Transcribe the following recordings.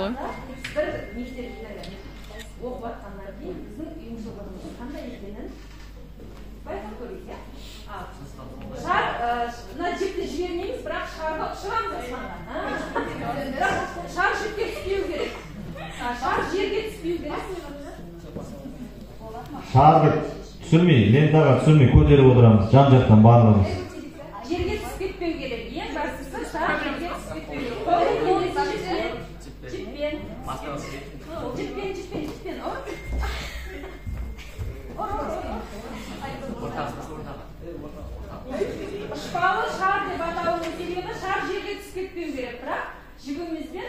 ғой. Бір мектепте оқып жатқаннан кейін біздің ұйымшылдығымыздың қандай екенін байқап көрейік, иә? Мына жіпті жібермейміз, бірақ шарды ұшырамыз аспанға. Шар жіпке түспеу керек. Шар жерге түспеу керек. Шарды түсірмей, лентаға түсірмей көтеріп отырамыз, жан-жақтан барлығымыз. Жерге түсіп кетпеу керек. Ең бастысы шар жерге түсіп кетпеу керек. Жіппен. Ұшпалы шар деп атауының себебі шар жерге түсіп кетпеу керек, бірақ жібімізбен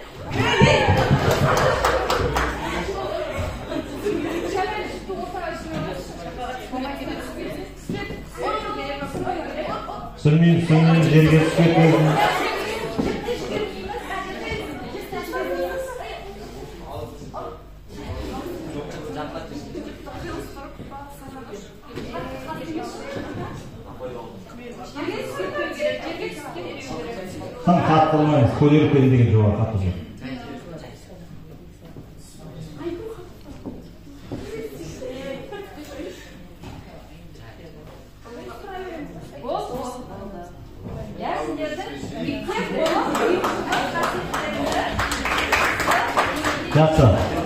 Түсірмейміз, жерге түсіп кетпеу. Тым қатты қылмаймыз, көтеріп кетеді деген жауап қатты жоқ. Жақсы.